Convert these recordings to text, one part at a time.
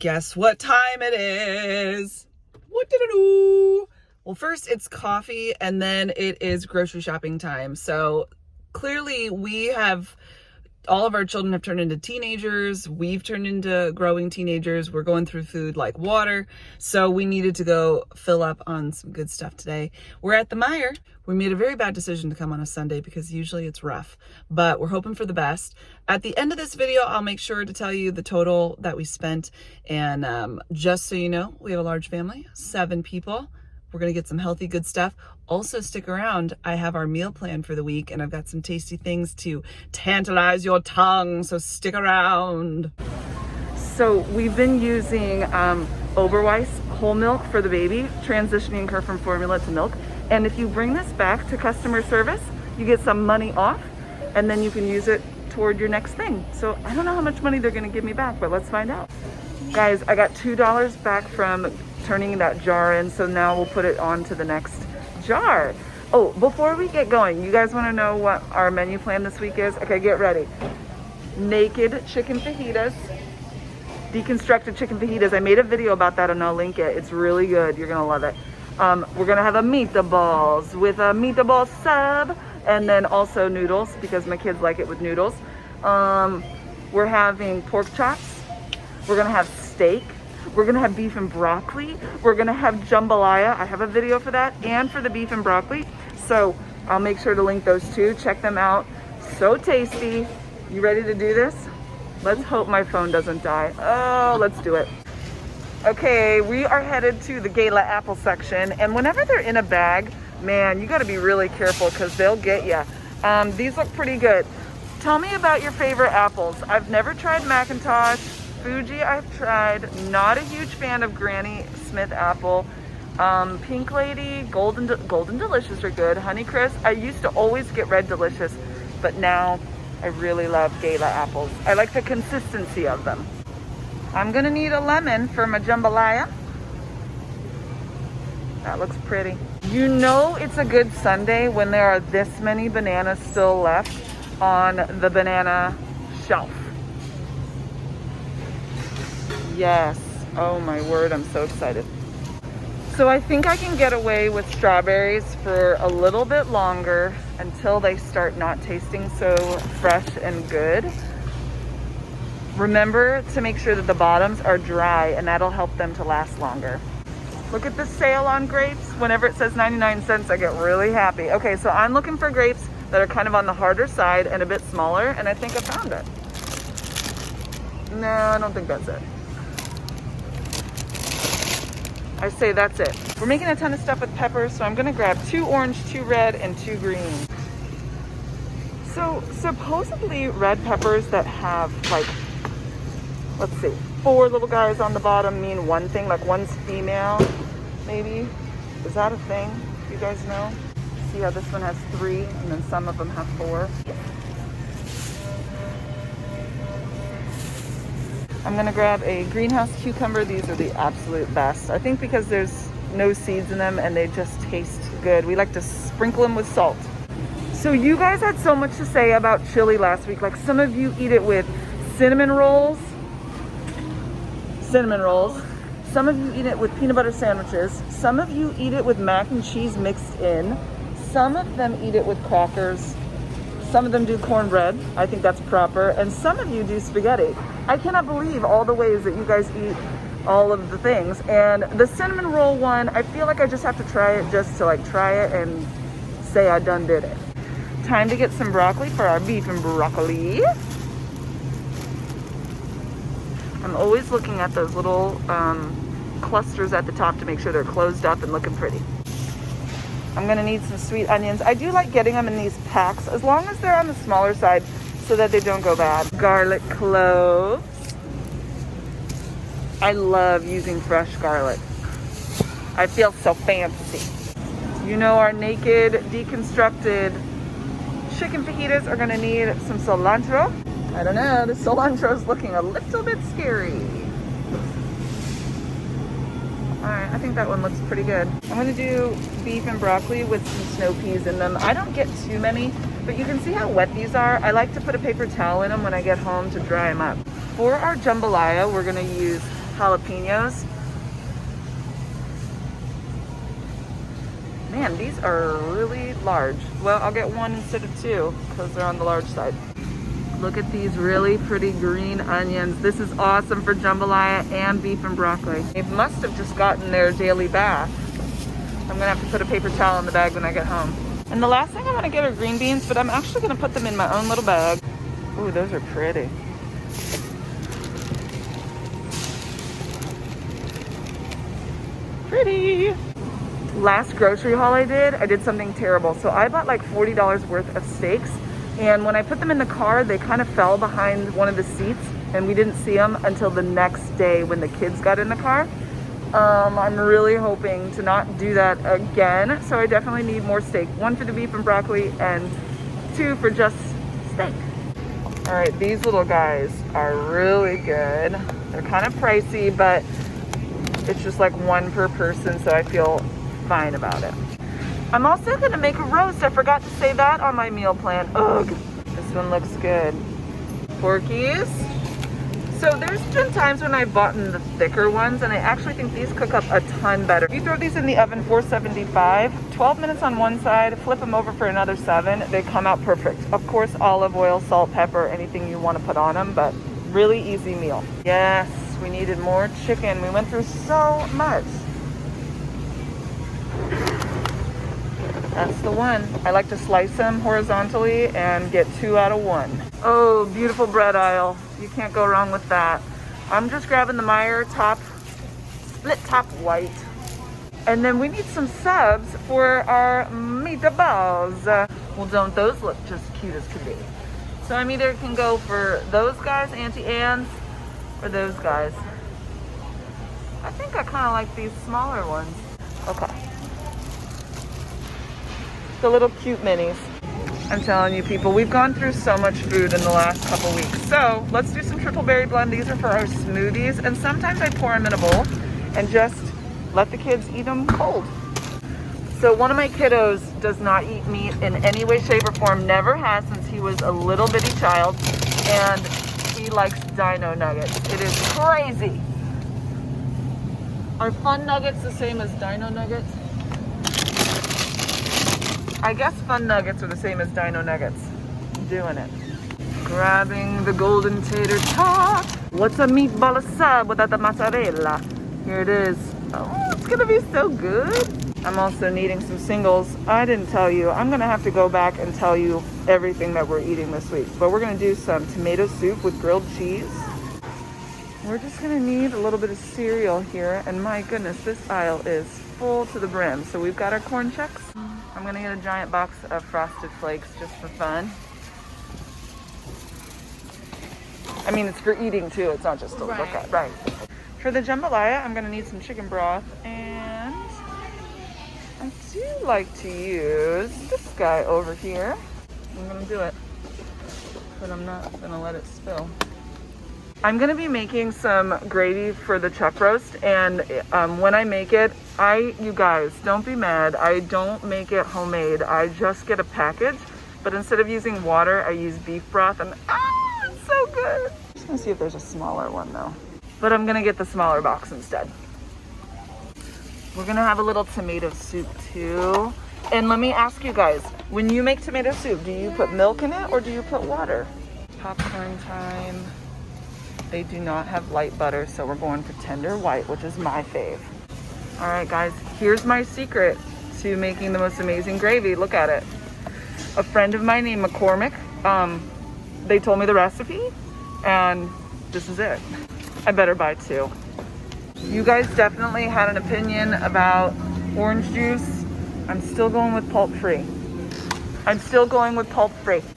Guess what time it is? What did I do? Well, first it's coffee and then it is grocery shopping time. So clearly all of our children have turned into teenagers. We've turned into growing teenagers. We're going through food like water. So we needed to go fill up on some good stuff today. We're at the Meijer. We made a very bad decision to come on a Sunday because usually it's rough, but we're hoping for the best. At the end of this video, I'll make sure to tell you the total that we spent. And just so you know, we have a large family, 7 people. We're gonna get some healthy, good stuff. Also stick around. I have our meal plan for the week and I've got some tasty things to tantalize your tongue, so stick around. So we've been using Oberweis whole milk for the baby, transitioning her from formula to milk. And if you bring this back to customer service, you get some money off and then you can use it toward your next thing. So I don't know how much money they're gonna give me back, but let's find out. Guys, I got $2 back from turning that jar in, so now we'll put it on to the next jar. Oh, before we get going, you guys want to know what our menu plan this week is? Okay, get ready. Naked chicken fajitas, deconstructed chicken fajitas. I made a video about that and I'll link it. It's really good. You're gonna love it. We're gonna have a meatballs with a meatball sub, and then also noodles because my kids like it with noodles. We're having pork chops. We're gonna have steak. We're gonna have beef and broccoli. We're gonna have jambalaya. I have a video for that and for the beef and broccoli. So I'll make sure to link those two. Check them out. So tasty. You ready to do this? Let's hope my phone doesn't die. Oh, let's do it. Okay, we are headed to the Gala apple section. And whenever they're in a bag, man, you gotta be really careful because they'll get you. These look pretty good. Tell me about your favorite apples. I've never tried Macintosh. Fuji I've tried, not a huge fan of Granny Smith apple. Pink Lady, Golden Delicious are good. Honeycrisp, I used to always get Red Delicious, but now I really love Gala apples. I like the consistency of them. I'm gonna need a lemon for my jambalaya. That looks pretty. You know it's a good Sunday when there are this many bananas still left on the banana shelf. Yes. Oh my word, I'm so excited. So I think I can get away with strawberries for a little bit longer until they start not tasting so fresh and good. Remember to make sure that the bottoms are dry and that'll help them to last longer. Look at the sale on grapes. Whenever it says 99 cents, I get really happy. Okay, so I'm looking for grapes that are kind of on the harder side and a bit smaller, and I think I found it. No, I don't think that's it. I say that's it. We're making a ton of stuff with peppers, so I'm gonna grab 2 orange, 2 red, and 2 green. So supposedly red peppers that have like, let's see, 4 little guys on the bottom mean one thing, like one's female, maybe. Is that a thing? You guys know? See how this one has 3 and then some of them have 4? I'm gonna grab a greenhouse cucumber. These are the absolute best. I think because there's no seeds in them and they just taste good. We like to sprinkle them with salt. So you guys had so much to say about chili last week. Like some of you eat it with cinnamon rolls. Some of you eat it with peanut butter sandwiches. Some of you eat it with mac and cheese mixed in. Some of them eat it with crackers. Some of them do cornbread. I think that's proper. And some of you do spaghetti. I cannot believe all the ways that you guys eat all of the things. And the cinnamon roll one, I feel like I just have to try it just to like try it and say I done did it. Time to get some broccoli for our beef and broccoli. I'm always looking at those little clusters at the top to make sure they're closed up and looking pretty. I'm gonna need some sweet onions. I do like getting them in these packs, as long as they're on the smaller side so that they don't go bad. Garlic cloves. I love using fresh garlic. I feel so fancy. You know our naked, deconstructed chicken fajitas are gonna need some cilantro. I don't know, the cilantro is looking a little bit scary. All right, I think that one looks pretty good. I'm gonna do beef and broccoli with some snow peas in them. I don't get too many, but you can see how wet these are. I like to put a paper towel in them when I get home to dry them up. For our jambalaya, we're gonna use jalapenos. Man, these are really large. Well, I'll get one instead of two because they're on the large side. Look at these really pretty green onions. This is awesome for jambalaya and beef and broccoli. They must have just gotten their daily bath. I'm gonna have to put a paper towel in the bag when I get home. And the last thing I wanna get are green beans, but I'm actually gonna put them in my own little bag. Ooh, those are pretty. Pretty. Last grocery haul I did something terrible. So I bought like $40 worth of steaks, and when I put them in the car, they kind of fell behind one of the seats, and we didn't see them until the next day when the kids got in the car. I'm really hoping to not do that again, so I definitely need more steak. One for the beef and broccoli, and two for just steak. All right, these little guys are really good. They're kind of pricey, but it's just like one per person, so I feel fine about it. I'm also gonna make a roast. I forgot to say that on my meal plan. Ugh, this one looks good. Porkies. So there's been times when I've bought the thicker ones, and I actually think these cook up a ton better. You throw these in the oven 475, 12 minutes on one side, flip them over for another 7. They come out perfect. Of course, olive oil, salt, pepper, anything you want to put on them, but really easy meal. Yes, we needed more chicken. We went through so much. That's the one. I like to slice them horizontally and get 2 out of 1. Oh, beautiful bread aisle. You can't go wrong with that. I'm just grabbing the Meyer top, split top white. And then we need some subs for our meatballs. Well, don't those look just cute as can be? So I'm either can go for those guys, Auntie Anne's, or those guys. I think I kind of like these smaller ones. Okay. The little cute minis. I'm telling you people, we've gone through so much food in the last couple weeks. So let's do some triple berry blend. These are for our smoothies. And sometimes I pour them in a bowl and just let the kids eat them cold. So one of my kiddos does not eat meat in any way, shape, or form. Never has since he was a little bitty child. And he likes dino nuggets. It is crazy. Are fun nuggets the same as dino nuggets? I guess fun nuggets are the same as dino nuggets. I'm doing it. Grabbing the golden tater tot. What's a meatball sub without the mozzarella? Here it is. Oh, it's gonna be so good. I'm also needing some singles. I didn't tell you. I'm gonna have to go back and tell you everything that we're eating this week. But we're gonna do some tomato soup with grilled cheese. We're just gonna need a little bit of cereal here. And my goodness, this aisle is full to the brim. So we've got our corn checks. I'm gonna get a giant box of Frosted Flakes just for fun. I mean, it's for eating too. It's not just to look at. Right. For the jambalaya, I'm gonna need some chicken broth, and I do like to use this guy over here. I'm gonna do it, but I'm not gonna let it spill. I'm gonna be making some gravy for the chuck roast, and when I make it, you guys, don't be mad. I don't make it homemade. I just get a package, but instead of using water, I use beef broth, and it's so good. I'm just gonna see if there's a smaller one though. But I'm gonna get the smaller box instead. We're gonna have a little tomato soup too. And let me ask you guys, when you make tomato soup, do you put milk in it or do you put water? Popcorn time. They do not have light butter, so we're going for tender white, which is my fave. All right, guys, here's my secret to making the most amazing gravy. Look at it. A friend of mine named McCormick, they told me the recipe, and this is it. I better buy 2. You guys definitely had an opinion about orange juice. I'm still going with pulp free.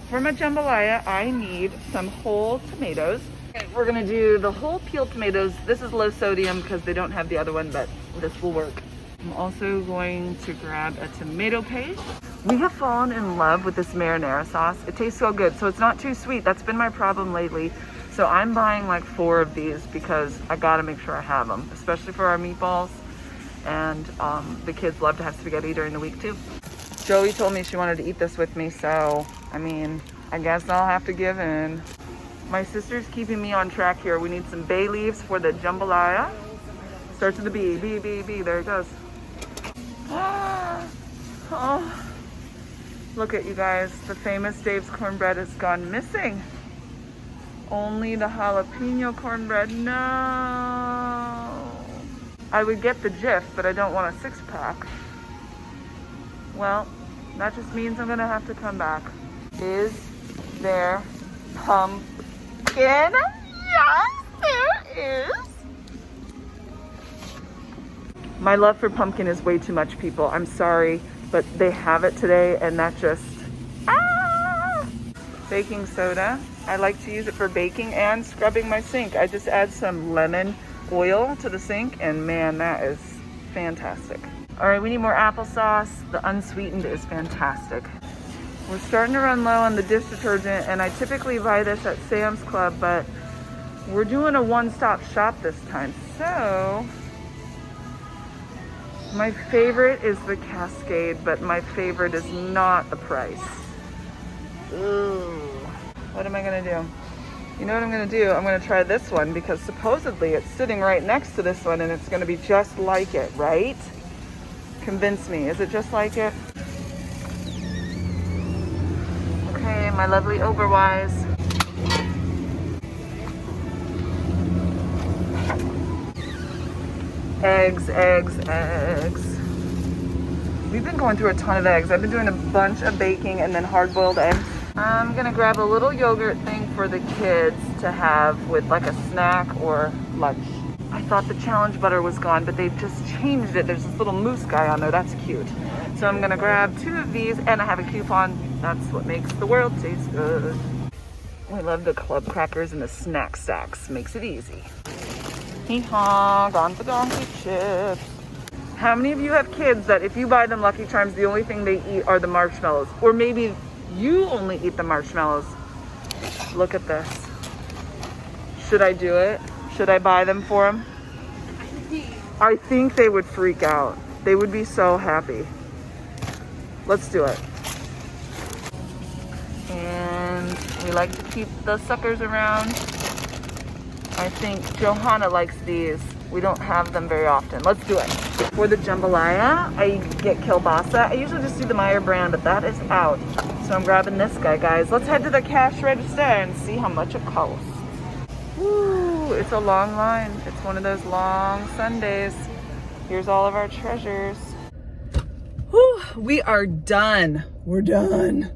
For my jambalaya, I need some whole tomatoes. Okay, we're gonna do the whole peeled tomatoes. This is low sodium because they don't have the other one, but this will work. I'm also going to grab a tomato paste. We have fallen in love with this marinara sauce. It tastes so good, so it's not too sweet. That's been my problem lately. So I'm buying like 4 of these because I gotta make sure I have them, especially for our meatballs. And the kids love to have spaghetti during the week too. Joey told me she wanted to eat this with me, so I mean, I guess I'll have to give in. My sister's keeping me on track here. We need some bay leaves for the jambalaya. Starts with a B, B, B, B. There it goes. Oh, look at you guys. The famous Dave's cornbread has gone missing. Only the jalapeno cornbread. No. I would get the Jif, but I don't want a 6-pack. Well, that just means I'm gonna have to come back. Is there pumpkin? Yes, there is. My love for pumpkin is way too much, people. I'm sorry, but they have it today, and that just, Baking soda. I like to use it for baking and scrubbing my sink. I just add some lemon oil to the sink, and man, that is fantastic. All right, we need more applesauce. The unsweetened is fantastic. We're starting to run low on the dish detergent, and I typically buy this at Sam's Club, but we're doing a one-stop shop this time. So my favorite is the Cascade, but my favorite is not the price. Ooh. What am I gonna do? You know what I'm gonna do? I'm gonna try this one because supposedly it's sitting right next to this one and it's gonna be just like it, right? Convince me, is it just like it? Okay, my lovely Oberweis. Eggs, eggs, eggs. We've been going through a ton of eggs. I've been doing a bunch of baking and then hard-boiled eggs. I'm gonna grab a little yogurt thing for the kids to have with like a snack or lunch. I thought the challenge butter was gone, but they've just changed it. There's this little moose guy on there, that's cute. So I'm gonna grab 2 of these, and I have a coupon. That's what makes the world taste good. We love the club crackers and the snack stacks, makes it easy. Hee-haw, gone for donkey chips. How many of you have kids that if you buy them Lucky Charms, the only thing they eat are the marshmallows? Or maybe you only eat the marshmallows. Look at this. Should I do it? Should I buy them for them? I think they would freak out. They would be so happy. Let's do it. And we like to keep the suckers around. I think Johanna likes these. We don't have them very often. Let's do it. For the jambalaya, I get kielbasa. I usually just do the Meyer brand, but that is out. So I'm grabbing this guy, guys. Let's head to the cash register and see how much it costs. Woo, it's a long line. It's one of those long Sundays. Here's all of our treasures. Whew, we are done. We're done.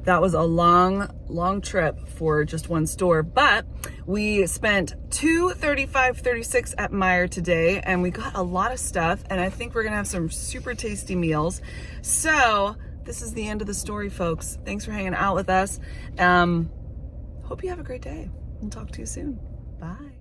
That was a long trip for just one store, but we spent $235.36 at Meijer today, and we got a lot of stuff, and I think we're gonna have some super tasty meals. So this is the end of the story, folks. Thanks for hanging out with us. Hope you have a great day. We'll talk to you soon. Bye.